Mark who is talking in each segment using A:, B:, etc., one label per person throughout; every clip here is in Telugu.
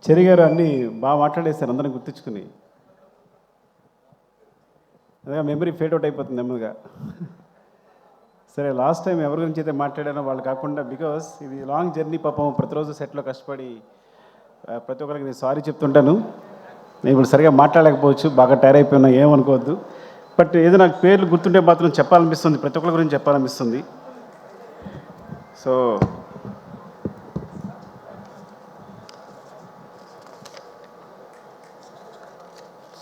A: చెరి గారు అన్నీ బాగా మాట్లాడేస్తారు అందరం గుర్తించుకుని. అదే మెమరీ ఫేడ్ అవుట్ అయిపోతుంది నెమ్మదిగా. సరే, లాస్ట్ టైం ఎవరి గురించి అయితే మాట్లాడానో వాళ్ళు కాకుండా, బికాస్ ఇది లాంగ్ జర్నీ, పాపం ప్రతిరోజు సెట్లో కష్టపడి ప్రతి ఒక్కరికి నేను సారీ చెప్తుంటాను. నేను ఇప్పుడు సరిగా మాట్లాడలేకపోవచ్చు, బాగా టైర్ అయిపోయినా, ఏమనుకోవద్దు. బట్ ఏదో నాకు పేర్లు గుర్తుంటే మాత్రం చెప్పాలనిపిస్తుంది, ప్రతి ఒక్కరి గురించి చెప్పాలనిపిస్తుంది. So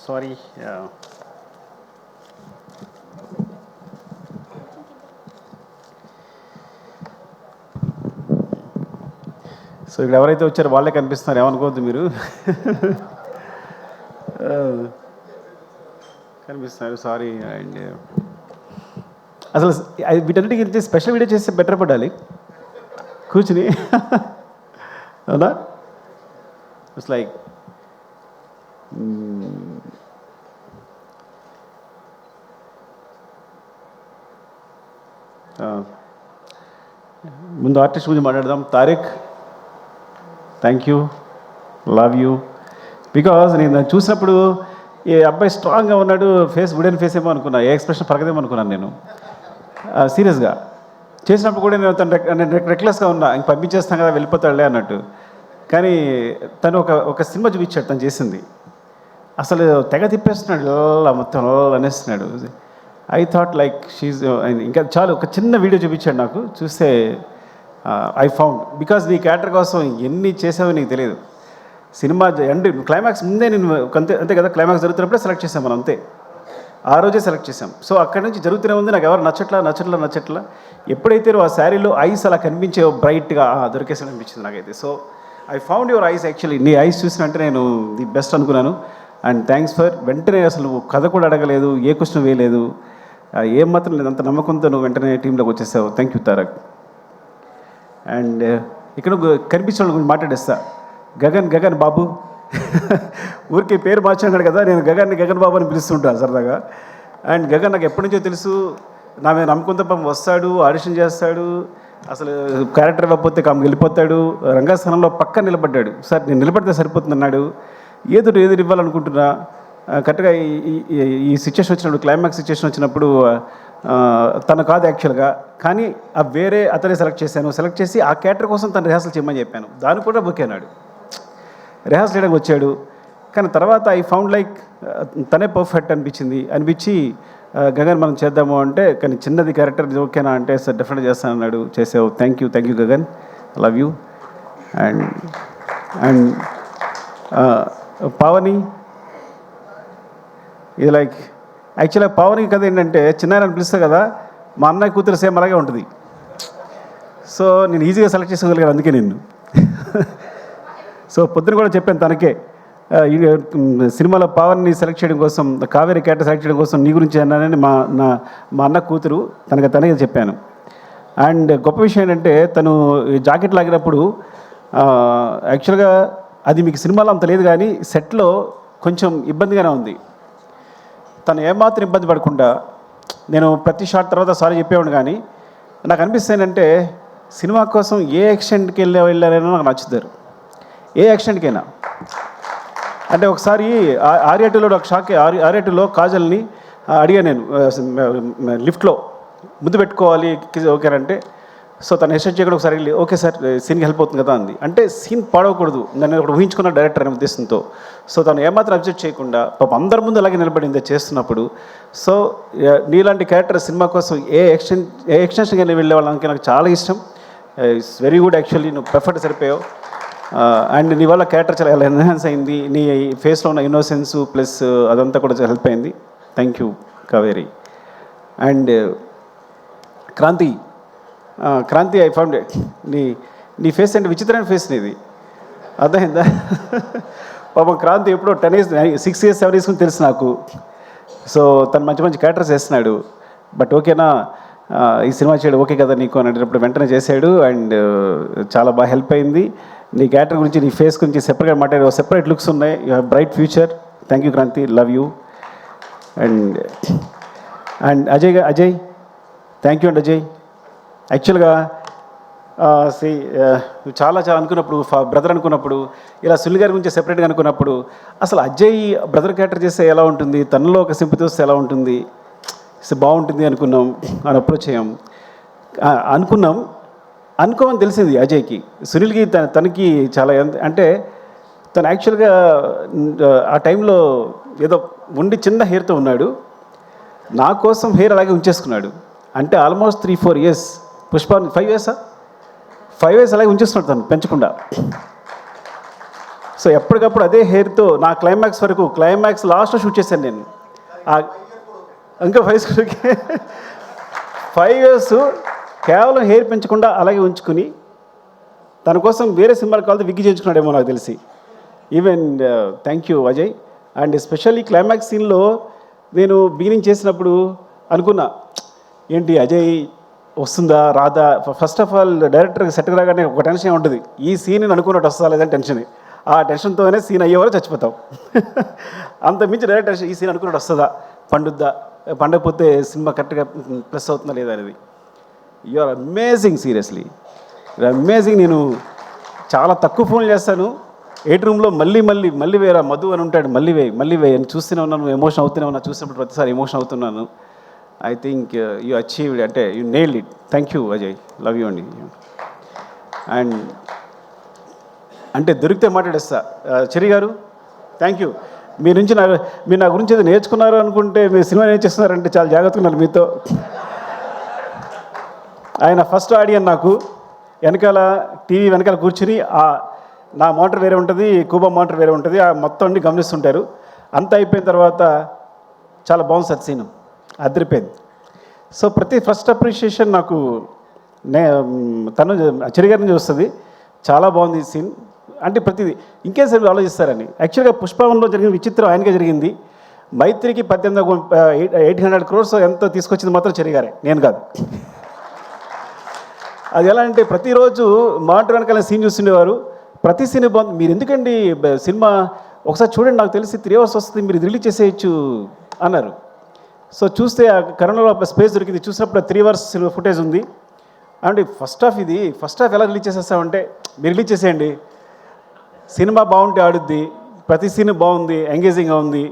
A: sorry. సో ఇక్కడ ఎవరైతే వచ్చారో వాళ్ళే కనిపిస్తున్నారు, ఏమనుకోవద్దు మీరు. కనిపిస్తున్నారు, సారీ. అండ్ అసలు వీటన్నిటికి గురించి స్పెషల్ వీడియో చేస్తే బెటర్ పడాలి కూర్చుని. అవునా? ఇట్స్ లైక్ ముందు ఆర్టిస్ట్ గురించి మాట్లాడదాం. Tariq, thank you, love you. Because నేను చూసినప్పుడు ఈ అబ్బాయి స్ట్రాంగ్గా ఉన్నాడు, ఫేస్ వుడెన్ ఫేస్ ఏమో అనుకున్నా, ఏ ఎక్స్ప్రెషన్ పరగదేమో అనుకున్నాను నేను సీరియస్గా. చేసినప్పుడు కూడా నేను రెక్లెస్గా ఉన్నా, ఇంక పంపించేస్తాను కదా వెళ్ళిపోతాడులే అన్నట్టు. కానీ తను ఒక సినిమా చూపించాడు తను చేసింది, అసలు తెగ తిప్పేస్తున్నాడు, ఇలా మొత్తం అనేస్తున్నాడు. ఐ థాట్ లైక్ షీజ్, ఇంకా చాలు ఒక చిన్న వీడియో చూపించాడు నాకు, చూస్తే ఐ ఫౌండ్. బికాజ్ నీ క్యారెక్టర్ కోసం ఎన్ని చేసావో నీకు తెలియదు. సినిమా ఎండ్ క్లైమాక్స్ ముందే నేను అంతే కదా, క్లైమాక్స్ జరుగుతున్నప్పుడే సెలెక్ట్ చేసాం మనం, అంతే ఆ రోజే సెలెక్ట్ చేసాం. సో అక్కడి నుంచి జరుగుతూనే ఉంది, నాకు ఎవరు నచ్చట్లా. ఎప్పుడైతే ఆ శారీలో ఐస్ అలా కనిపించే బ్రైట్గా దొరికేసాను అనిపించింది నాకైతే. So I found your eyes. Actually నీ ఐస్ చూసినంటే నేను ది బెస్ట్ అనుకున్నాను. అండ్ థ్యాంక్స్ ఫర్ వెంటనే, అసలు కథ కూడా అడగలేదు, ఏ క్వశ్చన్ వేయలేదు, ఏం మాత్రం లేదు, అంత నమ్మకంతో నువ్వు వెంటనే టీంలోకి వచ్చేసావు. Thank you Tarak. అండ్ ఇక్కడ కనిపించిన వాళ్ళ గురించి మాట్లాడేస్తా. గగన్ బాబు. ఊరికి పేరు మార్చాడు కదా, నేను గగన్ బాబు అని పిలుస్తుంటాను సరదాగా. అండ్ గగన్ నాకు ఎప్పటి నుంచో తెలుసు, నా మీద నమ్మకంతో పాపం వస్తాడు, ఆడిషన్ చేస్తాడు, అసలు క్యారెక్టర్ ఇవ్వకపోతే వెళ్ళిపోతాడు. రంగస్థానంలో పక్క నిలబడ్డాడు. సార్ నేను నిలబడితే సరిపోతుంది అన్నాడు. ఏదో ఇవ్వాలనుకుంటున్నా. కరెక్ట్గా ఈ సిచ్యువేషన్ వచ్చినప్పుడు, క్లైమాక్స్ సిచ్యువేషన్ వచ్చినప్పుడు తను కాదు యాక్చువల్గా, కానీ వేరే అతనే సెలెక్ట్ చేసి ఆ క్యారెక్టర్ కోసం తను రిహార్సల్ చేయమని చెప్పాను. దాన్ని కూడా ఓకే అన్నాడు, రిహార్సల్ చేయడానికి వచ్చాడు. కానీ తర్వాత ఐ ఫౌండ్ లైక్ తనే పర్ఫెక్ట్ అనిపించి గగన్ మనం చేద్దాము అంటే, కానీ చిన్నది క్యారెక్టర్ ఓకేనా అంటే, సార్ డెఫినెట్గా చేస్తానన్నాడు. చేసావు. Thank you Gagan, love you. And Pavani, ఇది లైక్ యాక్చువల్గా పావని కథ ఏంటంటే, చిన్నాయన పిలుస్తా కదా, మా అన్నయ్య కూతురు సేమ్ అలాగే ఉంటుంది. సో నేను ఈజీగా సెలెక్ట్ చేసుకోగలిగాను అందుకే నిన్ను. సో పొద్దున కూడా చెప్పాను తనకే, సినిమాలో పావన్ని సెలెక్ట్ చేయడం కోసం, కావేరి క్యారెక్టర్ సెలెక్ట్ చేయడం కోసం నీ గురించి అన్నానని మా అన్న కూతురు తనకే చెప్పాను. అండ్ గొప్ప విషయం ఏంటంటే, తను జాకెట్ లాగినప్పుడు యాక్చువల్గా అది మీకు సినిమాలో అంత లేదు, కానీ సెట్లో కొంచెం ఇబ్బందిగానే ఉంది. తను ఏమాత్రం ఇబ్బంది పడకుండా, నేను ప్రతి షాట్ తర్వాత సారీ చెప్పేవాడు, కానీ నాకు అనిపిస్తుందంటే సినిమా కోసం ఏ యాక్షన్కి వెళ్ళారైనా నాకు నచ్చుతారు, ఏ యాక్షన్కైనా. అంటే ఒకసారి ఆర్యాటూలో ఒక షాక్, ఆర్యాటూలో కాజల్ని అడిగాను నేను, లిఫ్ట్లో ముద్దు పెట్టుకోవాలి ఓకేనంటే, సో తను హెస్టేట్ చేయకుండా ఒకసారి వెళ్ళి ఓకే సార్ సీన్కి హెల్ప్ అవుతుంది కదా అంది. అంటే సీన్ పాడవకూడదు, నన్ను ఒకటి ఊహించుకున్న డైరెక్టర్ అనే ఉద్దేశంతో. సో తను ఏమాత్రం అబ్జెక్ట్ చేయకుండా పాప అందరి ముందు అలాగే నిలబడింది చేస్తున్నప్పుడు. సో నీలాంటి క్యారెక్టర్ సినిమా కోసం ఏ ఎక్స్టెన్షన్గా వెళ్ళే వాళ్ళకి నాకు చాలా ఇష్టం. It's very good. యాక్చువల్లీ నువ్వు పర్ఫెక్ట్ సరిపోయావు. అండ్ నీ వల్ల క్యారెక్టర్ చాలా ఎన్హాన్స్ అయింది, నీ ఫేస్లో ఉన్న ఇన్నోసెన్స్ ప్లస్ అదంతా కూడా హెల్ప్ అయింది. Thank you Kaveri. And Kranthi, I found నీ ఫేస్ అంటే విచిత్రమైన ఫేస్ నీది, అర్థమైందా? పాపం క్రాంతి ఎప్పుడో 10 years 6 years 7 years తెలుసు నాకు. సో తను మంచి క్యారెక్టర్స్ వేస్తున్నాడు. బట్ ఓకేనా ఈ సినిమా చేయడం ఓకే కదా నీకు అని అడిగినప్పుడు వెంటనే చేశాడు. అండ్ చాలా బాగా హెల్ప్ అయింది. నీ క్యారెక్టర్ గురించి, నీ ఫేస్ గురించి సెపరేట్గా మాట్లాడే సెపరేట్ లుక్స్ ఉన్నాయి. You have bright future. Thank you Kranthi, love you. And Ajay thank you అండి అజయ్. యాక్చువల్గా సి చాలా చాలా అనుకున్నప్పుడు బ్రదర్ అనుకున్నప్పుడు ఇలా సునీల్ గారి గురించి సెపరేట్గా అనుకున్నప్పుడు అసలు అజయ్ బ్రదర్ క్యారెక్టర్ చేస్తే ఎలా ఉంటుంది, తనలో ఒక సింపతి వస్తే ఎలా ఉంటుంది, బాగుంటుంది అనుకున్నాం. అని అప్రోచ్ అయ్యాం, అనుకోమని తెలిసింది అజయ్కి. సునీల్కి తనకి చాలా అంటే తను యాక్చువల్గా ఆ టైంలో ఏదో ఉండి చిన్న హెయిర్తో ఉన్నాడు, నా కోసం హెయిర్ అలాగే ఉంచేసుకున్నాడు. అంటే almost 3-4 years, Pushpa 5 years 5 years అలాగే ఉంచేస్తున్నాడు తను పెంచకుండా. సో ఎప్పటికప్పుడు అదే హెయిర్తో నా క్లైమాక్స్ వరకు, క్లైమాక్స్ లాస్ట్లో షూట్ చేశాను నేను. ఇంకా 5 years కేవలం హెయిర్ పెంచకుండా అలాగే ఉంచుకుని తన కోసం వేరే సినిమాలు కావాలి విగ్గి చేయించుకున్నాడేమో నాకు తెలిసి. Even thank you Ajay. And especially climax సీన్లో నేను బిగినింగ్ చేసినప్పుడు అనుకున్నా, ఏంటి అజయ్ వస్తుందా రాదా. ఫస్ట్ ఆఫ్ ఆల్ డైరెక్టర్కి సెట్కి రాగానే ఒక టెన్షన్ ఉంటుంది, ఈ సీన్ అనుకున్నట్టు వస్తుందా లేదని టెన్షన్. ఆ టెన్షన్తోనే సీన్ అయ్యేవారు చచ్చిపోతాం. అంత మించి డైరెక్టర్ ఈ సీన్ అనుకున్నట్టు వస్తుందా, పండకపోతే సినిమా కరెక్ట్గా ప్లస్ అవుతుందా లేదా అనేది. You are amazing, seriously you are amazing. నేను చాలా తక్కువ ఫోన్లు చేస్తాను, 8 రూమ్లో మళ్ళీ వేరే మధు అని ఉంటాడు, మళ్ళీ వేయి అని చూస్తూనే ఉన్నాను, ఎమోషన్ అవుతూనే ఉన్నా, చూసినప్పుడు ప్రతిసారి ఎమోషన్ అవుతున్నాను. ఐ థింక్ యూ అచీవ్డ్, అంటే you nailed it. Thank you Ajay, love you అండి. అండ్ అంటే దొరికితే మాట్లాడేస్తా. చెరి గారు థ్యాంక్ యూ. మీరు నా గురించి ఏదో నేర్చుకున్నారు అనుకుంటే మీరు సినిమా నేర్చేస్తున్నారంటే చాలా జాగ్రత్తగా ఉన్నారు మీతో. ఆయన ఫస్ట్ ఆడియన్ నాకు, వెనకాల టీవీ వెనకాల కూర్చుని నా మోటార్ వేరే ఉంటుంది, కూబా మోటార్ వేరే ఉంటుంది, ఆ మొత్తం అన్ని గమనిస్తుంటారు. అంతా అయిపోయిన తర్వాత చాలా బాగుంది సార్ సీను, అదిరిపోయింది. సో ప్రతి ఫస్ట్ అప్రిషియేషన్ నాకు తను చెరి గారి నుంచి వస్తుంది. చాలా బాగుంది ఈ సీన్ అంటే ప్రతిదీ ఇంకేం సార్ ఆలోచిస్తారని. యాక్చువల్గా పుష్పవన్లో జరిగిన విచిత్రం ఆయనకే జరిగింది. మైత్రికి 800 crores ఎంతో తీసుకొచ్చింది మాత్రం చెరి గారే, నేను కాదు. అది ఎలా అంటే ప్రతిరోజు మానిటర్ వెనకాల సీన్ చూస్తుండేవారు, ప్రతి సీన్ బాగుంది, మీరు ఎందుకండి సినిమా ఒకసారి చూడండి, నాకు తెలిసి 3 hours వస్తుంది, మీరు రిలీజ్ చేసేయచ్చు అన్నారు. సో చూస్తే ఆ కరోనాలో స్పేస్ దొరికింది, చూసినప్పుడు 3 hours ఫుటేజ్ ఉంది. అంటే ఫస్ట్ హాఫ్ ఎలా రిలీజ్ చేసేస్తామంటే, మీరు రిలీజ్ చేసేయండి, సినిమా బాగుంటే ఆడుద్ది, ప్రతి సీన్ బాగుంది, ఎంగేజింగ్గా ఉంది.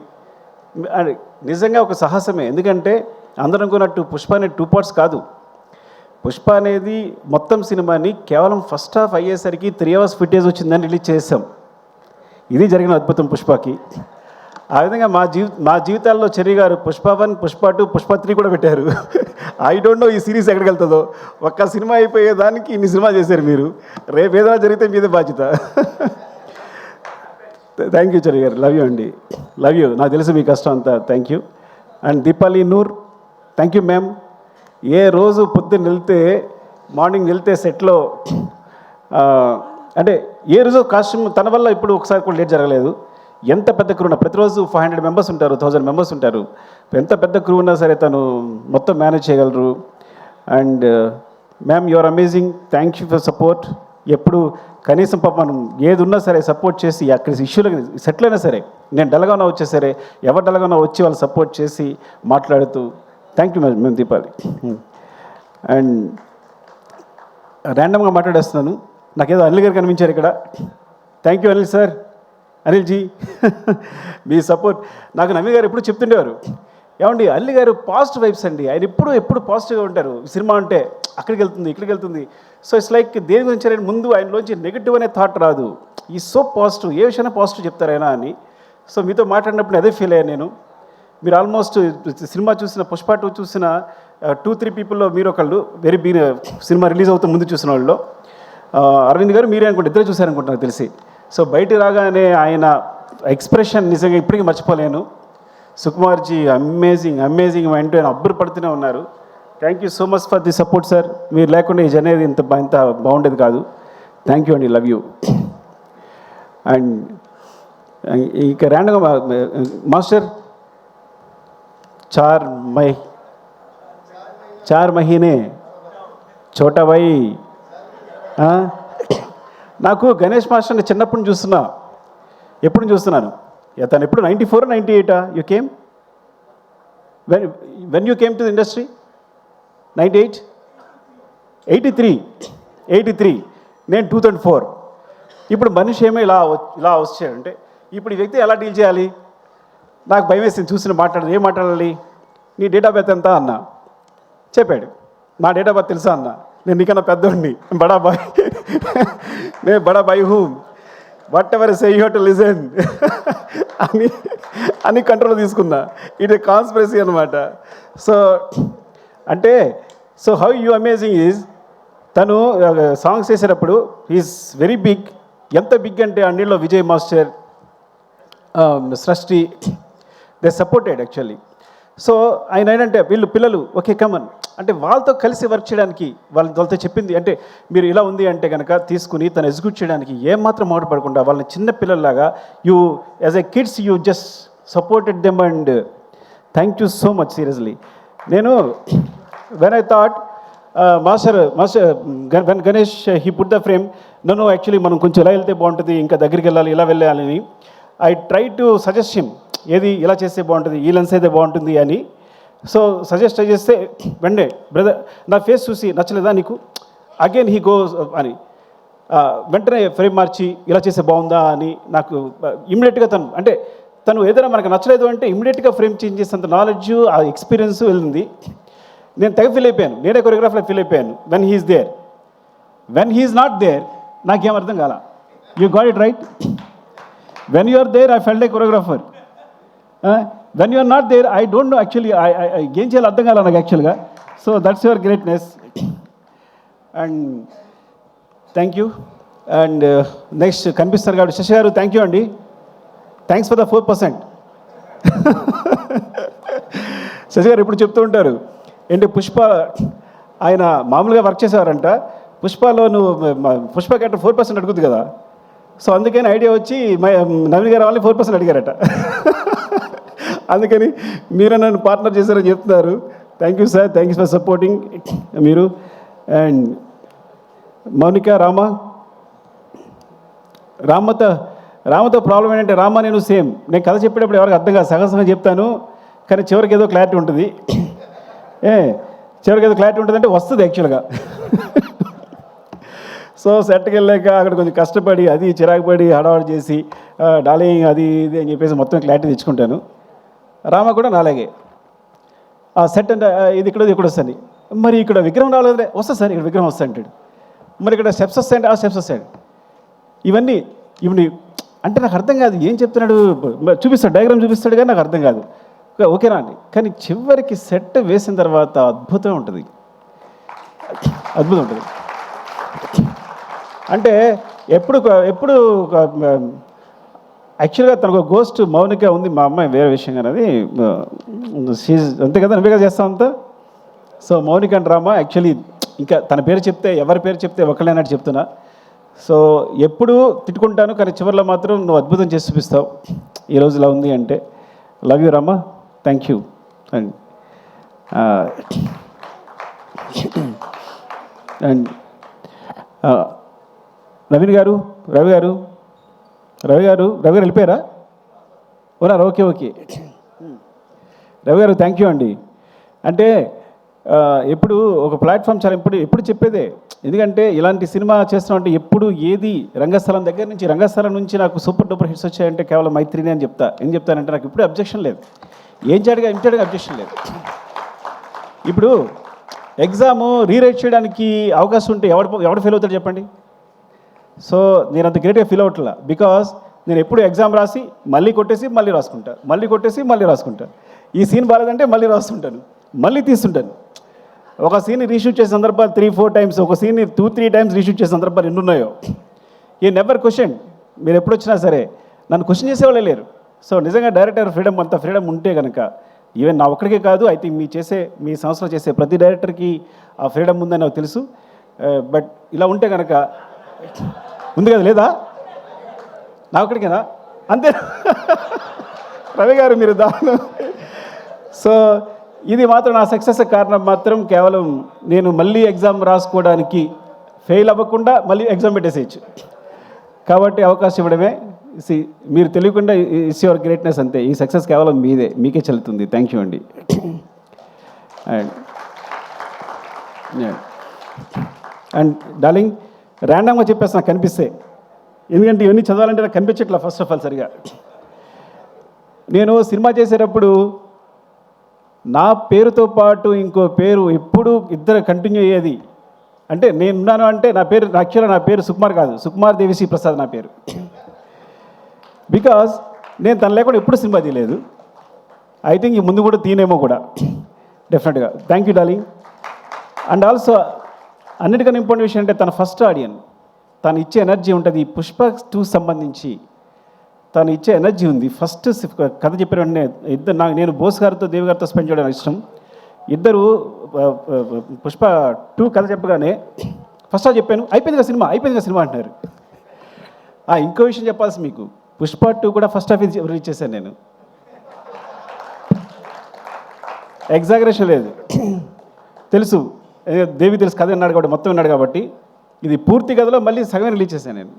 A: నిజంగా ఒక సాహసమే, ఎందుకంటే అందరూ అనుకున్నట్టు పుష్ప అనేది 2 parts కాదు. పుష్ప అనేది మొత్తం సినిమాని కేవలం ఫస్ట్ హాఫ్ అయ్యేసరికి 3 hours ఫుటేజ్ వచ్చిందని రిలీజ్ చేసాం. ఇది జరిగిన అద్భుతం పుష్పకి. ఆ విధంగా మా జీవితాల్లో చెరి గారు పుష్ప 1, పుష్ప 2, పుష్ప 3 కూడా పెట్టారు. ఐ డోంట్ నో ఈ సిరీస్ ఎక్కడికి వెళ్తుందో. ఒక్క సినిమా అయిపోయేదానికి ఇన్ని సినిమా చేశారు మీరు, రేపు ఏదైనా జరిగితే మీదే బాధ్యత. థ్యాంక్ యూ చెరి గారు, లవ్ యూ అండి, లవ్ యూ. నాకు తెలుసు మీ కష్టం అంతా, thank you. And Deepali Noor, thank you ma'am. ఏ రోజు పొద్దున్న మార్నింగ్ వెళ్తే సెట్లో అంటే ఏ రోజు కాస్ట్యూమ్ తన వల్ల ఇప్పుడు ఒకసారి కూడా లేట్ జరగలేదు. ఎంత పెద్ద క్రూ ఉన్నా, ప్రతిరోజు 500 members ఉంటారు, 1000 members ఉంటారు, ఎంత పెద్ద క్రూ ఉన్నా సరే తను మొత్తం మేనేజ్ చేయగలరు. And ma'am you are amazing, thank you for support. ఎప్పుడు కనీసం పాప మనం ఏది ఉన్నా సరే సపోర్ట్ చేసి, అక్కడ ఇష్యూలకి సెటిల్ అయినా సరే, నేను డల్గా ఉన్నా వచ్చే సరే, ఎవరు డల్గా ఉన్నా వచ్చి వాళ్ళు సపోర్ట్ చేసి మాట్లాడుతూ, థ్యాంక్ యూ మేము దీపాలి. అండ్ ర్యాండమ్గా మాట్లాడేస్తున్నాను, నాకేదో అనిల్ గారు కనిపించారు ఇక్కడ. Thank you Anil sir, Anil ji, మీ సపోర్ట్. నాకు నవీ గారు ఎప్పుడు చెప్తుండేవారు, ఏమండి అనిల్ గారు పాజిటివ్ వైబ్స్ అండి, ఆయన ఎప్పుడు పాజిటివ్గా ఉంటారు, సినిమా అంటే అక్కడికి వెళ్తుంది ఇక్కడికి వెళ్తుంది. సో ఇట్స్ లైక్ దేని గురించి ఆయన ముందు ఆయనలోంచి నెగిటివ్ అనే థాట్ రాదు, ఈ సో పాజిటివ్, ఏ విషయాన్ని పాజిటివ్ చెప్తారు ఆయన అని. సో మీతో మాట్లాడినప్పుడు అదే ఫీల్ అయ్యాను నేను. మీరు ఆల్మోస్ట్ సినిమా చూసిన పుష్ప 2 చూసిన 2-3 పీపుల్లో మీరు ఒకళ్ళు, సినిమా రిలీజ్ అవుతూ ముందు చూసిన వాళ్ళు. అరవింద్ గారు మీరే అనుకుంటే, ఇద్దరే చూశారనుకుంటున్నారు తెలిసి. సో బయట రాగానే ఆయన ఎక్స్ప్రెషన్ నిజంగా ఇప్పటికీ మర్చిపోలేను. సుకుమార్జీ అమేజింగ్ అంటూ ఆయన అబ్బురు పడుతూనే ఉన్నారు. Thank you so much for the support sir. మీరు లేకుండా ఈ జర్నీ ఇంత బాగుండేది కాదు. థ్యాంక్ యూ అండి, లవ్ యూ. అండ్ ఇక ర్యాండమ్గా మాస్టర్ చార్ మహీనే చోటా భాయ్. నాకు గణేష్ మాస్టర్ని చిన్నప్పటి నుంచి చూస్తున్నాను. తను ఎప్పుడు 94 98 you came, when you came to the industry? 98 83 83, నేను 2004. ఇప్పుడు మనిషి ఏమో ఇలా వచ్చాడంటే ఇప్పుడు ఈ వ్యక్తి ఎలా డీల్ చేయాలి? నాకు భయం వేసింది చూసిన ఏం మాట్లాడాలి? నీ డేట్ ఆఫ్ బర్త్ ఎంత అన్నా, చెప్పాడు. నా డేట్ ఆఫ్ బర్త్ తెలుసా అన్న, నేను నీకన్నా పెద్దోడిని, బడాబాయ్, నేను Badabhai who, what ever say you to listen అని కంట్రోల్ తీసుకున్నా. ఇట్ ఏ కాన్స్పిరసీ అనమాట. సో అంటే హౌ యూ అమేజింగ్ ఈజ్, తను సాంగ్స్ చేసేటప్పుడు ఈజ్ వెరీ బిగ్. ఎంత బిగ్ అంటే అన్నిలో విజయ్ మాస్టర్, సృష్టి, దే సపోర్టెడ్ యాక్చువల్లీ. సో ఆయన ఏంటంటే వీళ్ళు పిల్లలు ఓకే కమన్ అంటే వాళ్ళతో కలిసి వర్క్ చేయడానికి వాళ్ళతో చెప్పింది అంటే మీరు ఇలా ఉంది అంటే కనుక తీసుకుని తను ఎగ్జిక్యూట్ చేయడానికి ఏమాత్రం మాట్లాడకుండా వాళ్ళని చిన్న పిల్లల్లాగా you as a kids you just supported them and thank you so much seriously. నేను when I thought master when Ganesh he put the frame, నన్ను యాక్చువల్లీ మనం కొంచెం ఇలా వెళ్తే బాగుంటుంది, ఇంకా దగ్గరికి వెళ్ళాలి, ఇలా వెళ్ళాలని I try to suggest him, ఏది ఇలా చేస్తే బాగుంటుంది, ఈ లెన్స్ అయితే బాగుంటుంది అని. సో సజెస్ట్ చేస్తే వెంటనే బ్రదర్ నా ఫేస్ చూసి నచ్చలేదా నీకు, అగైన్ హీ గోస్ అని వెంటనే ఫ్రేమ్ మార్చి ఇలా చేస్తే బాగుందా అని నాకు ఇమ్మీడియట్గా తను ఏదైనా మనకు నచ్చలేదు అంటే ఇమ్మీడియట్గా ఫ్రేమ్ చేంజ్ చేసేంత నాలెడ్జ్, ఆ ఎక్స్పీరియన్స్ వెళ్ళింది. నేను తెగ ఫీల్ అయిపోయాను, నేనే కొరియోగ్రాఫర్లో ఫీల్ అయిపోయాను. When he's there, when he's not there నాకేం అర్థం కాల. You got it right. When you are there I felt a choreographer. When you are not there I don't know actually ఏం చేయాలో అర్థం కాల నాకు యాక్చువల్గా. So that's your greatness and thank you. And next కనిపిస్తారు కాబట్టి శశి గారు థ్యాంక్ యూ అండి, థ్యాంక్స్ ఫర్ ద 4%. శశి గారు ఇప్పుడు చెప్తూ ఉంటారు ఏంటి, పుష్ప ఆయన మామూలుగా వర్క్ చేసేవారంట, పుష్పలో పుష్ప క్యారెక్టర్ 4% అడుగుతుంది కదా, సో అందుకని ఐడియా వచ్చి నవీన్ గారు వాళ్ళని 4% అడిగారట. అందుకని మీరు నన్ను పార్ట్నర్ చేశారని చెప్తున్నారు. Thank you sir, thank you for supporting మీరు. అండ్ మౌనిక, రామతో ప్రాబ్లం ఏంటంటే రామ నేను సేమ్, నేను కథ చెప్పేటప్పుడు ఎవరికి అర్థం కాదు, సగం చెప్తాను కానీ చివరికి ఏదో క్లారిటీ ఉంటుంది. చివరికి ఏదో క్లారిటీ ఉంటుంది అంటే వస్తుంది యాక్చువల్గా. సో సెట్కి వెళ్ళాక అక్కడ కొంచెం కష్టపడి అది చిరాకు పడి హడావడి చేసి డార్లింగ్ అది ఇది అని చెప్పేసి మొత్తం క్లారిటీ తెచ్చుకుంటాను. రామ కూడా నాలాగే ఆ సెట్ అంటే ఇది ఇక్కడ వస్తుంది, మరి ఇక్కడ విగ్రహం రాలేదే, వస్తుంది సార్ ఇక్కడ విగ్రహం వస్తుంది అంటాడు, మరి ఇక్కడ స్టెప్స్ వస్తాయంటే ఆ స్టెప్స్ వస్తాడు. ఇవన్నీ అంటే నాకు అర్థం కాదు ఏం చెప్తున్నాడు, చూపిస్తాడు డయాగ్రామ్ చూపిస్తాడు కానీ నాకు అర్థం కాదు. ఓకేనా అండి, కానీ చివరికి సెట్ వేసిన తర్వాత అద్భుతం ఉంటుంది. అంటే ఎప్పుడు యాక్చువల్గా తనకు గోస్ట్ మౌనిక ఉంది, మా అమ్మాయి వేరే విషయం కానీ అది అంతే కదా, నువ్వేగా చేస్తావు అంతా. So Mounika and Rama actually ఇంకా తన పేరు చెప్తే ఎవరి పేరు చెప్తే ఒకళ్ళైనట్టు చెప్తున్నా. సో ఎప్పుడు తిట్టుకుంటాను కానీ చివరిలో మాత్రం నువ్వు అద్భుతం చేసి చూపిస్తావు. ఈరోజు ఇలా ఉంది అంటే love you Rama, thank you. And and Naveen గారు, రవి గారు వెళ్ళిపోయారా? ఉన్నారు, ఓకే. రవి గారు థ్యాంక్ యూ అండి. అంటే ఎప్పుడు ఒక ప్లాట్ఫామ్ చాలా ఎప్పుడు చెప్పేదే, ఎందుకంటే ఇలాంటి సినిమా చేస్తున్నామంటే ఎప్పుడు ఏది రంగస్థలం నుంచి నాకు సూపర్ డూపర్ హిట్స్ వచ్చాయంటే కేవలం మైత్రిని అని చెప్తా. ఏం చెప్తానంటే నాకు ఇప్పుడు అబ్జెక్షన్ లేదు, ఇంటర్గా అబ్జెక్షన్ లేదు. ఇప్పుడు ఎగ్జాము రీరైట్ చేయడానికి అవకాశం ఉంటే ఎవడు ఫెయిల్ అవుతాడు చెప్పండి. సో నేను అంత గ్రేట్గా ఫీల్ అవ్వట్లా, బికాస్ నేను ఎప్పుడు ఎగ్జామ్ రాసి మళ్ళీ కొట్టేసి మళ్ళీ రాసుకుంటా, ఈ సీన్ బాగాలేదంటే మళ్ళీ రాస్తుంటాను, మళ్ళీ తీస్తుంటాను. ఒక సీన్ రీషూట్ చేసే సందర్భాలు 3-4 టైమ్స్, ఒక సీన్ 2-3 టైమ్స్ రీషూట్ చేసే సందర్భాలు ఎన్ని ఉన్నాయో. ఈ నెవర్ క్వశ్చన్, మీరు ఎప్పుడు వచ్చినా సరే నన్ను క్వశ్చన్ చేసేవాళ్ళే లేరు. సో నిజంగా డైరెక్టర్ అంత ఫ్రీడమ్ ఉంటే కనుక ఈవెన్ నా ఒక్కడికే కాదు, ఐ థింక్ మీ సంస్థలో చేసే ప్రతి డైరెక్టర్కి ఆ ఫ్రీడమ్ ఉందని నాకు తెలుసు. బట్ ఇలా ఉంటే కనుక ఉంది కదా, లేదా నా ఒక్కడికేనా? అంతే రవి గారు మీరు దాని. సో ఇది మాత్రం నా సక్సెస్ కారణం మాత్రం కేవలం నేను మళ్ళీ ఎగ్జామ్ రాసుకోవడానికి ఫెయిల్ అవ్వకుండా మళ్ళీ ఎగ్జామ్ పెట్టేసేయచ్చు కాబట్టి అవకాశం ఇవ్వడమే. మీరు తెలియకుండా ఇట్స్ యువర్ గ్రేట్నెస్ అంతే. ఈ సక్సెస్ కేవలం మీకే చెల్లుతుంది. థ్యాంక్ యూ అండి. అండ్ అండ్ డార్లింగ్, ర్యాండమ్గా చెప్పేసి నాకు కనిపిస్తే, ఎందుకంటే ఇవన్నీ చదవాలంటే నాకు కనిపించట్లా ఫస్ట్ ఆఫ్ ఆల్ సరిగా. నేను సినిమా చేసేటప్పుడు నా పేరుతో పాటు ఇంకో పేరు ఎప్పుడు ఇద్దరు కంటిన్యూ అయ్యేది. అంటే నేనున్నాను అంటే నా పేరు యాక్చువల్గా నా పేరు సుకుమార్ కాదు, సుకుమార్ దేవిశ్రీ ప్రసాద్ నా పేరు. బికాజ్ నేను తను లేకుండా ఎప్పుడు సినిమా తీయలేదు. ఐ థింక్ ఈ ముందు కూడా తీనేమో కూడా డెఫినెట్గా. Thank you darling. And also అన్నిటికన్నా ఇంపార్టెంట్ విషయం అంటే తన ఫస్ట్ ఆడియన్, తను ఇచ్చే ఎనర్జీ ఉంటుంది. ఈ పుష్ప 2 సంబంధించి తను ఇచ్చే ఎనర్జీ ఉంది. ఫస్ట్ కథ చెప్పిన వెంటనే ఇద్దరు నేను బోస్ గారితో దేవి గారితో స్పెండ్ చేయడం ఇష్టం. ఇద్దరు పుష్ప 2 కథ చెప్పగానే ఫస్ట్ చెప్పాను, అయిపోయిందిగా సినిమా అంటున్నారు. ఇంకో విషయం చెప్పాల్సి మీకు, పుష్ప 2 కూడా ఫస్ట్ హాఫ్ రిలీజ్ చేశాను నేను. ఎగ్జాగరేషన్ లేదు, తెలుసు దేవి తెలుసు కథ విన్నాడు కాబట్టి మొత్తం విన్నాడు కాబట్టి ఇది పూర్తి కథలో మళ్ళీ సగం రిలీజ్ చేశాను నేను.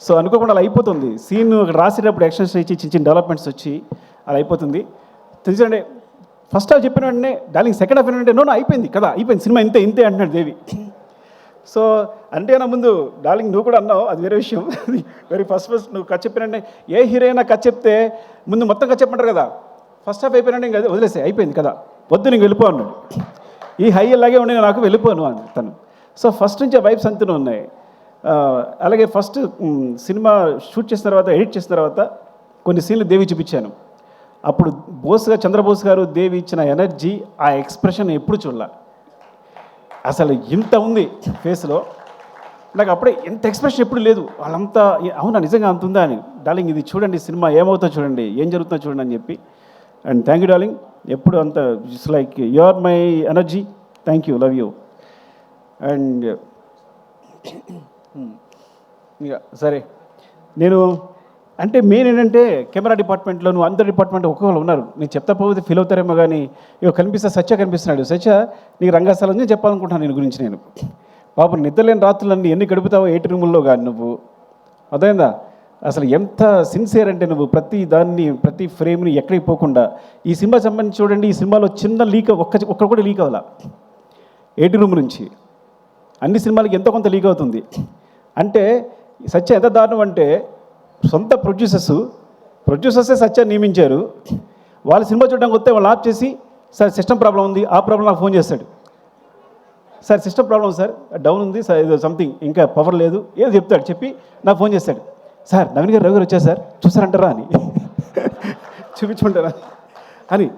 A: సో అనుకోకుండా అలా అయిపోతుంది. సీన్ రాసేటప్పుడు ఎక్స్టెన్షన్ ఇచ్చి చిన్న డెవలప్మెంట్స్ వచ్చి అలా అయిపోతుంది. తెలుసండి, ఫస్ట్ హాఫ్ చెప్పిన వెంటనే డార్లింగ్ సెకండ్ హాఫ్ ఏంటంటే నో అయిపోయింది కదా, అయిపోయింది సినిమా ఇంతే అంటున్నాడు దేవి. సో అంటే నా ముందు డార్లింగ్ నువ్వు కూడా అన్నావు, అది వేరే విషయం. వెరీ ఫస్ట్ నువ్వు కథ చెప్పినంటే ఏ హీరోయినా కథ చెప్తే ముందు మొత్తం కథ చెప్పమంటారు కదా, ఫస్ట్ హాఫ్ అయిపోయినంటే ఇంకా వదిలేసే అయిపోయింది కదా, వద్దు నీకు వెళ్ళిపో అన్నాడు. ఈ హై అలాగే ఉండి నాకు వెళ్ళిపోను అని తను. సో ఫస్ట్ నుంచి వైబ్స్ అంతనే ఉన్నాయి. అలాగే ఫస్ట్ సినిమా షూట్ చేసిన తర్వాత ఎడిట్ చేసిన తర్వాత కొన్ని సీన్లు దేవి చూపించాను. అప్పుడు చంద్రబోస్ గారు దేవి ఇచ్చిన ఎనర్జీ, ఆ ఎక్స్ప్రెషన్ ఎప్పుడు చూడాల, అసలు ఇంత ఉంది ఫేస్లో. నాకు అప్పుడే ఎంత ఎక్స్ప్రెషన్ ఎప్పుడు లేదు. వాళ్ళంతా అవునా నిజంగా అంత ఉందా అని, డార్లింగ్ ఇది చూడండి సినిమా ఏమవుతుందో చూడండి, ఏం జరుగుతుందో చూడండి అని చెప్పి. అండ్ థ్యాంక్ యూ డార్లింగ్, ఎప్పుడు అంత it's like you are my energy. Thank you, love you. And ఇక సరే, నేను అంటే మెయిన్ ఏంటంటే కెమెరా డిపార్ట్మెంట్లో నువ్వు అందరి డిపార్ట్మెంట్ ఒక్కొక్కరు ఉన్నారు, నేను చెప్తా పోతే ఫీల్ అవుతారేమో కానీ ఇక సత్య కనిపిస్తున్నాడు. సత్య నీకు రంగస్థలం చెప్పాలనుకుంటున్నాను నేను గురించి. నేను పాపం నిద్రలేని రాత్రులన్నీ ఎన్ని గడుపుతావో 8 రూముల్లో కానీ నువ్వు, అర్థమైందా? అసలు ఎంత సిన్సియర్ అంటే నువ్వు ప్రతి ఫ్రేమ్ని ఎక్కడికి పోకుండా. ఈ సినిమా సంబంధించి చూడండి, ఈ సినిమాలో చిన్న లీక్ ఒక్క కూడా లీక్ అవ్వాల 8 రూమ్ నుంచి. అన్ని సినిమాలకి ఎంతో కొంత లీక్ అవుతుంది. అంటే సత్య ఎంత దారుణం అంటే సొంత ప్రొడ్యూసర్సే సత్య నియమించారు. వాళ్ళ సినిమా చూడడానికి వస్తే వాళ్ళు ఆఫ్ చేసి సార్ సిస్టమ్ ప్రాబ్లం ఉంది, ఆ ప్రాబ్లం నాకు ఫోన్ చేస్తాడు. Sir system problem sir down ఉంది సార్, ఏదో సంథింగ్ ఇంకా పవర్ లేదు ఏదో చెప్తాడు. చెప్పి నాకు ఫోన్ చేస్తాడు, సార్ నవీన్ గారు రవి గారు వచ్చారు సార్ చూసారంటారా అని, చూపించుకుంటారా అని.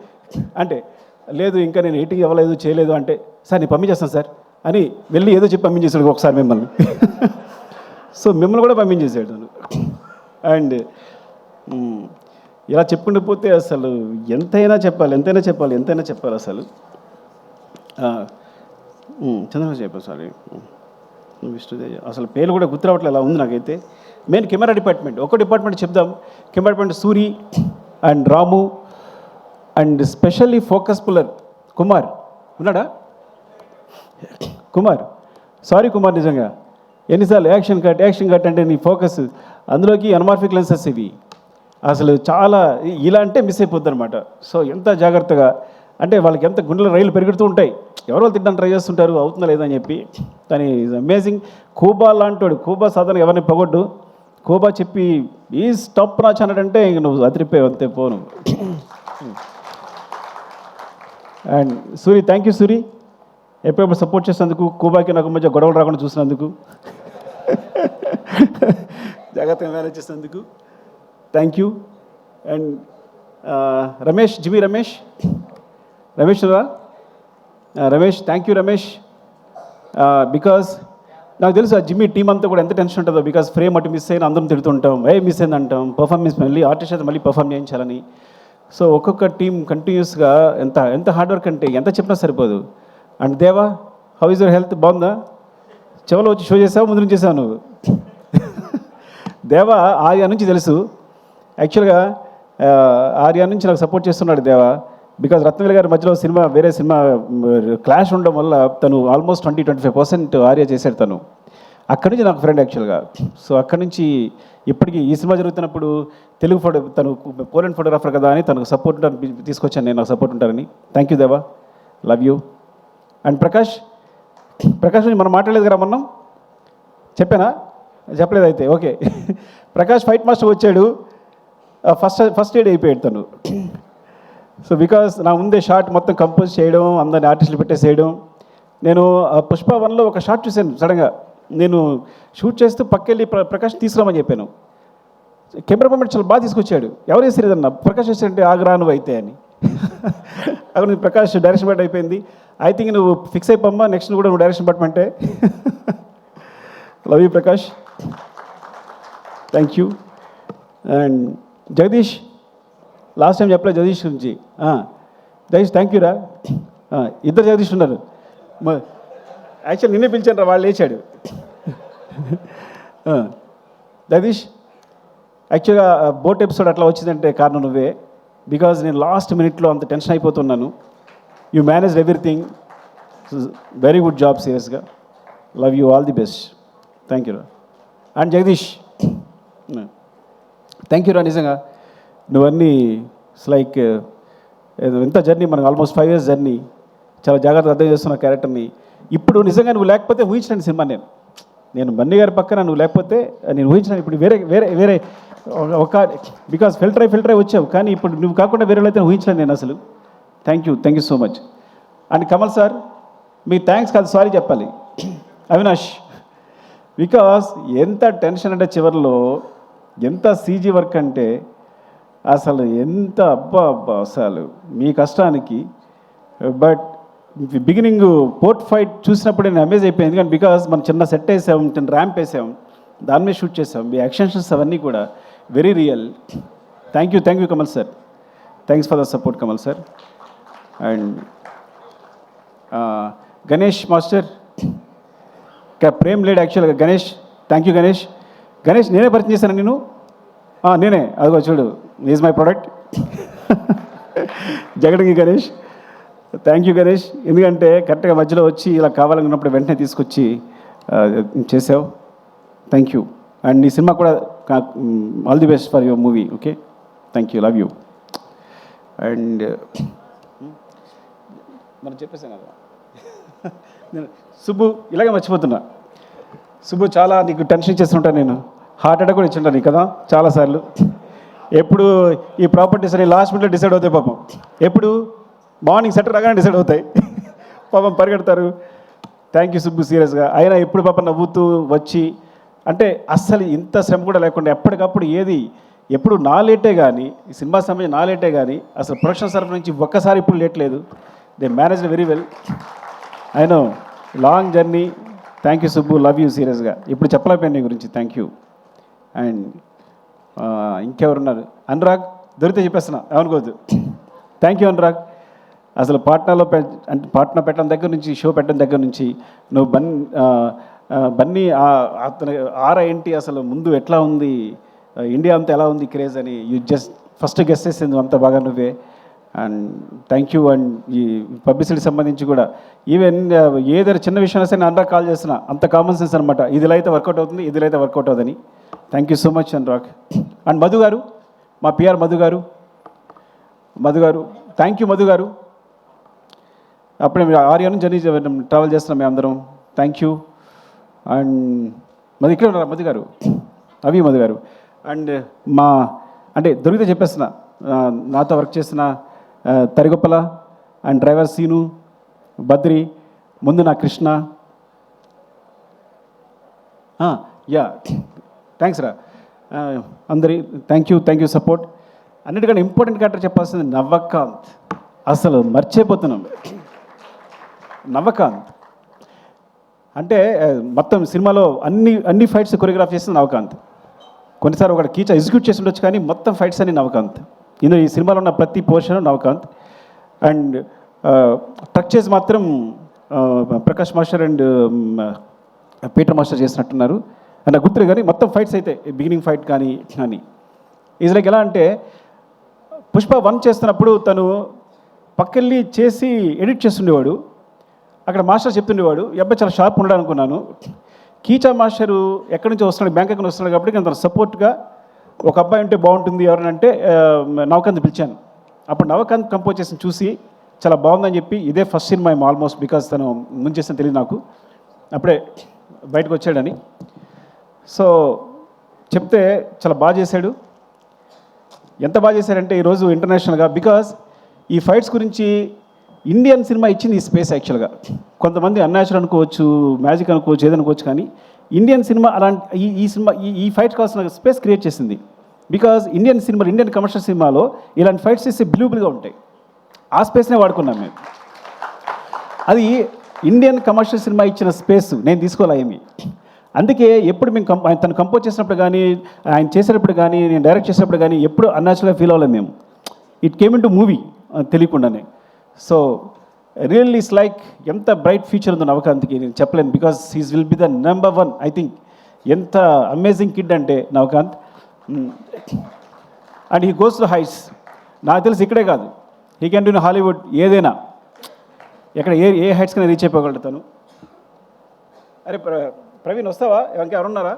A: అంటే లేదు ఇంకా నేను ఎయిటింగ్ ఇవ్వలేదు చేయలేదు అంటే, సార్ నేను పంపించేస్తాను సార్ అని వెళ్ళి ఏదో చెప్పి పంపించేసాడు ఒకసారి మిమ్మల్ని. సో మిమ్మల్ని కూడా పంపించేసాడు. అండ్ ఇలా చెప్పుకుంటూ పోతే అసలు ఎంతైనా చెప్పాలి అసలు. చంద్రబాబు చెప్పాను సారీ, విష్ణుదేవి అసలు పేరు కూడా గుర్తురావట్లేదు, అలా ఉంది నాకైతే. మెయిన్ కెమెరా డిపార్ట్మెంట్, ఒక డిపార్ట్మెంట్ చెప్దాం. Camera department Suri and Ramu and specially focus puller Kumar ఉన్నాడా? సారీ కుమార్, నిజంగా ఎన్నిసార్లు యాక్షన్ కట్ అంటే నీ ఫోకస్ అందులోకి ఎన్మార్ఫిక్ లెన్సెస్ ఇవి అసలు చాలా ఇలా అంటే మిస్ అయిపోద్ది అనమాట. సో ఎంత జాగ్రత్తగా అంటే వాళ్ళకి ఎంత గుండెలో రైలు పెరుగుతూ ఉంటాయి, ఎవరో తిట్టడానికి ట్రై చేస్తుంటారు అవుతుందా లేదా అని చెప్పి. కానీ ఈజ్ అమేజింగ్. కూబా లాంటి కూబా సాధారణ ఎవరిని పొగొడ్డు, కూబా చెప్పి ఈ స్టాప్ నాచ్ అన్నాడంటే ఇంక నువ్వు అదిరిపోయావు అంతే పోను. And Suri, thank you Suri, ఎప్పుడెప్పుడు సపోర్ట్ చేసినందుకు, కూబాకి నాకు మధ్య గొడవలు రాకుండా చూసినందుకు, జాగ్రత్తగా మేనేజ్ చేసినందుకు thank you. And Ramesh, జిమి Ramesh thank you Ramesh. Because నాకు తెలుసు ఆ జిమ్మి టీం అంతా కూడా ఎంత టెన్షన్ ఉంటుందో. బికాజ్ ఫ్రేమ్ అటు మిస్ అయినా అందరం తిడుతుంటాం, మిస్ అయింది అంటాం, పర్ఫార్మెన్స్ మళ్ళీ ఆర్టిస్ట్ అయితే మళ్ళీ పర్ఫామ్ చేయించాలని. సో ఒక్కొక్క టీం కంటిన్యూస్గా ఎంత హార్డ్ వర్క్ అంటే ఎంత చెప్పినా సరిపోదు. అండ్ దేవా, హౌ ఈజ్ యువర్ హెల్త్? బాగుందా? చెవలో వచ్చి షో చేసావు, ముందు నుంచి చేసావు నువ్వు. దేవా ఆర్యా నుంచి తెలుసు, యాక్చువల్గా ఆర్యా నుంచి నాకు సపోర్ట్ చేస్తున్నాడు దేవా. బికాజ్ రత్నవేల్ గారి మధ్యలో వేరే సినిమా క్లాష్ ఉండడం వల్ల తను ఆల్మోస్ట్ 20-25% ఆర్యా చేశాడు తను. అక్కడి నుంచి నాకు ఫ్రెండ్ యాక్చువల్గా. సో అక్కడి నుంచి ఇప్పటికీ ఈ సినిమా జరుగుతున్నప్పుడు తెలుగు తను పోలెండ్ ఫోటోగ్రాఫర్ కదా అని తనకు సపోర్ట్ తీసుకొచ్చాను నేను, నాకు సపోర్ట్ ఉంటారని. థ్యాంక్ యూ దేవా, love you. And Prakash, Prakash గురించి మనం మాట్లాడలేదు కదా మొన్న, చెప్పానా? చెప్పలేదు అయితే ఓకే. ప్రకాష్ ఫైట్ మాస్టర్ వచ్చాడు, ఫస్ట్ ఎయిడ్ అయిపోయాడు తను. సో బికాస్ నా ముందే షార్ట్ మొత్తం కంపోజ్ చేయడం, అందరిని ఆర్టిస్టులు పెట్టేసేయడం. నేను పుష్ప 1లో ఒక షార్ట్ చూశాను సడన్గా. నేను షూట్ చేస్తూ పక్కెళ్ళి ప్రకాష్ తీసుకురామని చెప్పాను. కెమెరా మూమెంట్ చాలా బాగా తీసుకొచ్చాడు. ఎవరు వేసారు ఏదన్నా? ప్రకాష్ వేసారంటే ఆగ్రాను అయితే అని. అక్కడ ప్రకాష్ డైరెక్షన్ బట్ అయిపోయింది. ఐ థింక్ నువ్వు ఫిక్స్ అయిపోమ్మా, నెక్స్ట్ కూడా నువ్వు డైరెక్షన్ పట్టమంటే. Love you Prakash, thank you. And Jagadish, last time చెప్పలేదు జగదీష్ గురించి. జగదీష్ థ్యాంక్ యూ రా. ఇద్దరు జగదీష్ ఉన్నారు. యాక్చువల్ నిన్నే పిలిచాను రా, వాళ్ళు లేచాడు. జగదీష్, యాక్చువల్గా బోట్ ఎపిసోడ్ అట్లా వచ్చిందంటే కారణం నువ్వే. బికాజ్ నేను లాస్ట్ మినిట్లో అంత టెన్షన్ అయిపోతున్నాను. You manage everything, very good job, సీరియస్గా. Love you, all the best. Thank you రా. అండ్ జగదీష్, థ్యాంక్ యూ రా. నిజంగా నువ్వన్నీ లైక్ ఎంత జర్నీ, మనకు ఆల్మోస్ట్ 5 years జర్నీ. చాలా జాగ్రత్తగా అర్థం చేస్తున్న క్యారెక్టర్ని. ఇప్పుడు నిజంగా నువ్వు లేకపోతే ఊహించలేని సినిమా నేను బన్నీ గారి పక్కన నువ్వు లేకపోతే నేను ఊహించలేను. ఇప్పుడు వేరే వేరే వేరే ఒక బికాజ్ ఫిల్టర్ అయి వచ్చావు, కానీ ఇప్పుడు నువ్వు కాకుండా వేరే అయితే ఊహించలేను నేను అసలు. Thank you so much. And Kamal sir, me thanks కాదు, సారీ చెప్పాలి. అవినాష్, బికాస్ ఎంత టెన్షన్ అంటే చివరిలో ఎంత సీజీ వర్క్ అంటే అసలు ఎంత అబ్బా అసలు మీ కష్టానికి. బట్ బిగినింగ్ పోర్ట్ ఫైట్ చూసినప్పుడు నేను అమేజ్ అయిపోయింది. కానీ బికాస్ మనం చిన్న సెట్ వేసాం, చిన్న ర్యాంప్ వేసాం, దాని మీద షూట్ చేసాం. మీ యాక్షన్స్ అవన్నీ కూడా very real. Thank you Kamal sir. Thanks for the support Kamal sir. And Ganesh master, Prem లేడు యాక్చువల్గా. Ganesh, thank you Ganesh. గణేష్ నేనే పరిచయం చేశాను నేను. నేనే, అదిగో చూడు, ఈజ్ మై ప్రోడక్ట్. జగడంగి గణేష్, థ్యాంక్ యూ గణేష్. ఎందుకంటే కరెక్ట్గా మధ్యలో వచ్చి ఇలా కావాలనుకున్నప్పుడు వెంటనే తీసుకొచ్చి చేసావు. Thank you. అండ్ నీ సినిమా కూడా all the best for your movie. Okay, thank you, love you. And మనం చెప్పేసాను కదా, నేను సుబ్బు ఇలాగే మర్చిపోతున్నా. సుబ్బు, చాలా నీకు టెన్షన్ ఇచ్చేస్తుంటాను నేను. హార్ట్ అటాక్ కూడా ఇచ్చింటాను నీకు కదా చాలాసార్లు. ఎప్పుడు ఈ ప్రాపర్టీస్ అని లాస్ట్ మినిట్లో డిసైడ్ అవుతాయి పాపం. ఎప్పుడు మార్నింగ్ సెటర్ రాగానే డిసైడ్ అవుతాయి పాపం, పరిగెడతారు. థ్యాంక్ యూ సుబ్బు, సీరియస్గా. అయినా ఎప్పుడు పాపం నవ్వుతూ వచ్చి, అంటే అస్సలు ఇంత శ్రమ కూడా లేకుండా ఎప్పటికప్పుడు ఎప్పుడు నా లేటే కానీ, ఈ సినిమా సమయం నా లేటే కానీ, అసలు ప్రొడక్షన్ తరఫు నుంచి ఒక్కసారి ఇప్పుడు లేట్ లేదు. They manage very well. I know, long journey. Thank you Subbu, love you సీరియస్గా. ఇప్పుడు చెప్పలేకపోయాను నీ గురించి. Thank you. అండ్ ఇంకెవరున్నారు? అనురాగ్, దొరికితే చెప్పేస్తున్నా, ఏమనుకోవద్దు. Thank you Anurag. అసలు పాట్నాలో అంటే పాట్నా పెట్టడం దగ్గర నుంచి, షో పెట్టడం దగ్గర నుంచి నువ్వు బన్నీ అతను ఏంటి అసలు ముందు ఎట్లా ఉంది, ఇండియా అంతా ఎలా ఉంది క్రేజ్ అని యూ జస్ట్ ఫస్ట్ గెస్ చేసింది అంత బాగా నువ్వే. And thank you. అండ్ ఈ పబ్లిసిటీకి సంబంధించి కూడా ఈవెన్ ఏదైనా చిన్న విషయం సరే నేను అనురాగ్ కాల్ చేస్తున్నా, అంత కామన్ సెన్స్ అనమాట. ఇదిలా అయితే వర్కౌట్ అవుతుంది, ఇదిలా అయితే వర్కౌట్ అవుతుంది. Thank you so much Anurag. And Madhu గారు, మా పిఆర్ మధు గారు, థ్యాంక్ యూ మధు గారు. అప్పుడే మీరు ఆర్యా నుంచి జర్నీ ట్రావెల్ చేస్తున్నాం మేము అందరం. Thank you. అండ్ మరి ఇక్కడ ఉన్నారు మధు గారు, మధు గారు. అండ్ అంటే దొరికితే చెప్పేస్తున్నా, నాతో వర్క్ చేసిన తరిగొప్పల అండ్ డ్రైవర్ సీను, బద్రి, ముందు నా కృష్ణ. యా, థ్యాంక్స్ రా అందరి. Thank you support. అన్నిటికన్నా ఇంపార్టెంట్ క్యారెక్టర్ చెప్పాల్సింది నవకాంత్. అసలు మర్చిపోతున్నాం నవకాంత్ అంటే. మొత్తం సినిమాలో అన్ని ఫైట్స్ కొరియోగ్రాఫ్ చేసింది నవకాంత్. కొన్నిసార్లు ఒక కీచా ఎగ్జిక్యూట్ చేసి ఉండొచ్చు, కానీ మొత్తం ఫైట్స్ అన్ని నవకాంత్. ఈ సినిమాలో ఉన్న ప్రతి పోర్షన్ నవకాంత్. అండ్ ట్రక్ చేసి మాత్రం Prakash master and Peter master చేసినట్టున్నారు. నాకు గుర్తులే, కానీ మొత్తం ఫైట్స్ అయితే బిగినింగ్ ఫైట్ కానీ ఈజ్ లైక్ ఎలా అంటే, పుష్ప 1 చేస్తున్నప్పుడు తను పక్కెళ్ళి చేసి ఎడిట్ చేస్తుండేవాడు. అక్కడ మాస్టర్ చెప్తుండేవాడు, ఈ అబ్బాయి చాలా షార్ప్ ఉన్నాడు అనుకున్నాను. కీచా మాస్టరు ఎక్కడి నుంచి వస్తున్నాడు, బ్యాంకాక్ నుంచి వస్తున్నాడు కాబట్టి తన సపోర్ట్గా ఒక అబ్బాయి ఉంటే బాగుంటుంది ఎవరనంటే నవకాంత్ పిలిచాను. అప్పుడు నవకాంత్ కంపోజ్ చేసి చూసి చాలా బాగుందని చెప్పి, ఇదే ఫస్ట్ సినిమా ఆల్మోస్ట్, బికాజ్ తను ముందు చేసిన తెలియదు నాకు. అప్పుడే బయటకు వచ్చాడని. సో చెప్తే చాలా బాగా చేశాడు. ఎంత బాగా చేశారంటే ఈరోజు ఇంటర్నేషనల్గా, బికాజ్ ఈ ఫైట్స్ గురించి ఇండియన్ సినిమా ఇచ్చింది ఈ స్పేస్. యాక్చువల్గా కొంతమంది అన్యాచురల్ అనుకోవచ్చు, మ్యాజిక్ అనుకోవచ్చు, ఏదనుకోవచ్చు, కానీ ఇండియన్ సినిమా అలాంటి ఈ సినిమా ఈ ఫైట్ కావాల్సిన స్పేస్ క్రియేట్ చేసింది. Because Indian cinema, Indian commercial సినిమాలో ఇలాంటి ఫైట్స్ చేస్తే బిలీవబుల్గా ఉంటాయి. ఆ స్పేస్నే వాడుకున్నాం మేము. అది ఇండియన్ కమర్షియల్ సినిమా ఇచ్చిన స్పేస్ నేను తీసుకోలే ఏమి. అందుకే ఎప్పుడు మేము తను కంపోజ్ చేసినప్పుడు కానీ, ఆయన చేసేటప్పుడు కానీ, నేను డైరెక్ట్ చేసేటప్పుడు కానీ ఎప్పుడు అన్యాచురల్గా ఫీల్ అవ్వలేము మేము. It came in to movie తెలియకుండానే. సో రియల్లీ ఇట్స్ లైక్ ఎంత బ్రైట్ ఫ్యూచర్ ఉందో నవకాంత్కి నేను చెప్పలేను. Because he's will be the number 1 I think. ఎంత అమేజింగ్ కిడ్ అంటే Navakanth. And he goes to heights. నాకు తెలిసి ఇక్కడే కాదు, he can do in Hollywood, ఏదైనా ఎక్కడ ఏ హైట్స్ కన్నా రీచ్ అయిపోగలడు తను. అరే ప్రవీణ్ వస్తావా? ఎవరున్నారా?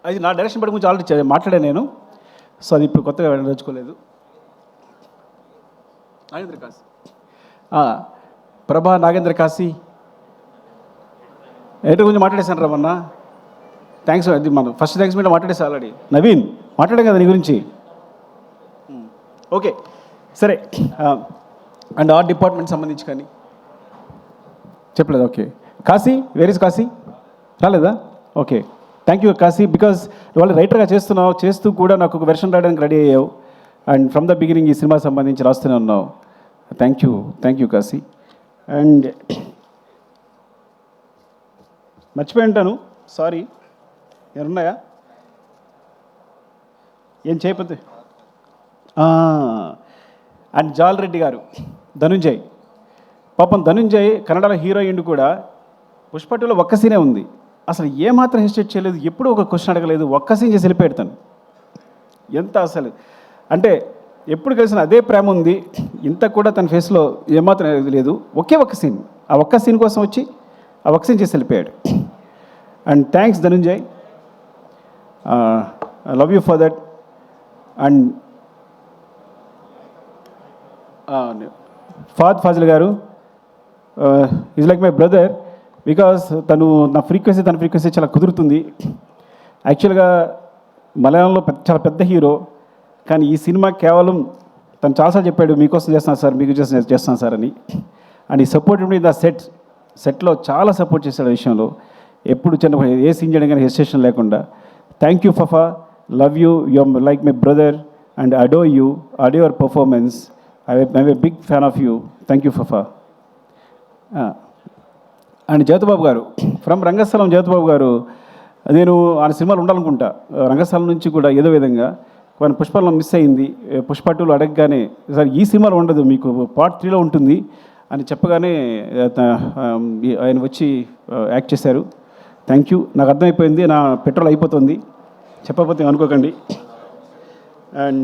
A: అది నా డైరెక్షన్ బట్టి గురించి ఆల్రెడీ మాట్లాడాను నేను. సో అది ఇప్పుడు కొత్తగా వెళ్ళదలుచుకోలేదు. నాగేంద్ర కాశీ, ప్రభా నాగేంద్ర కాశీ ఎయిటర్ గురించి మాట్లాడేశాను రా మొన్న. థ్యాంక్స్. అది మనం ఫస్ట్ థ్యాంక్స్ మీద మాట్లాడేసి ఆల్రెడీ. నవీన్ మాట్లాడాం కదా నీ గురించి. ఓకే సరే. అండ్ ఆర్ట్ డిపార్ట్మెంట్ సంబంధించి కానీ చెప్పలేదు. Okay Kashi, where is Kashi? రాలేదా? Okay thank you Kashi. Because వాళ్ళు రైటర్గా చేస్తున్నావు, చేస్తూ కూడా నాకు ఒక వెర్షన్ రాయడానికి రెడీ అయ్యావు. అండ్ ఫ్రమ్ ద బిగినింగ్ ఈ సినిమా సంబంధించి రాస్తూనే ఉన్నావు. Thank you Kashi. అండ్ మర్చిపోయి ఉంటాను, సారీ. ఏమన్నాయా? ఏం చేయకపోతే. అండ్ జాల్ రెడ్డి గారు, ధనుంజయ్. పాపం ధనుంజయ్ కన్నడలో హీరోయిన్ కూడా. పుష్ప 2లో ఒక్క సీనే ఉంది. అసలు ఏమాత్రం హెసిటేట్ చేయలేదు, ఎప్పుడూ ఒక క్వశ్చన్ అడగలేదు, ఒక్క సీన్ చేసి వెళ్ళిపెడతాను. ఎంత అసలు అంటే ఎప్పుడు కలిసిన అదే ప్రేమ ఉంది. ఇంత కూడా తన ఫేస్లో ఏమాత్రం లేదు. ఒక్క సీన్, ఆ ఒక్క సీన్ కోసం వచ్చి ఆ ఒక్క సీన్ చేసి వెళ్ళిపోయాడు. And thanks Dhananjay, I love you for that. And Fahadh Faasil గారు is like my brother. Because తన ఫ్రీక్వెన్సీ చాలా కుదురుతుంది. యాక్చువల్గా మలయాళంలో చాలా పెద్ద హీరో, కానీ ఈ సినిమా కేవలం తను చాలాసార్లు చెప్పాడు, మీకోసం చేస్తున్నాను సార్, మీకు చేస్తున్నాను సార్ అని. అండ్ ఈ సపోర్ట్ మీ ద సెట్లో చాలా సపోర్ట్ చేశాడు. విషయంలో ఎప్పుడు చిన్న ఏ సీన్ చేయడం కానీ హెసిటేషన్ లేకుండా. Thank you Fafa, love you, you are like my brother and adore your performance. I'm a big fan of you. Thank you Fafa. And Jyothibabu గారు ఫ్రమ్ రంగస్థలం. జ్యోతిబాబు గారు, నేను ఆయన సినిమాలు ఉండాలనుకుంటా. రంగస్థలం నుంచి కూడా ఏదో విధంగా కొన్ని పుష్పలో మిస్ అయింది. పుష్ప 2లో అడగగానే సార్ ఈ సినిమాలో ఉండదు, మీకు పార్ట్ 3లో ఉంటుంది అని చెప్పగానే ఆయన వచ్చి యాక్ట్ చేశారు. Thank you. నాకు అర్థమైపోయింది, నా పెట్రోల్ అయిపోతుంది, చెప్పకపోతే అనుకోకండి. అండ్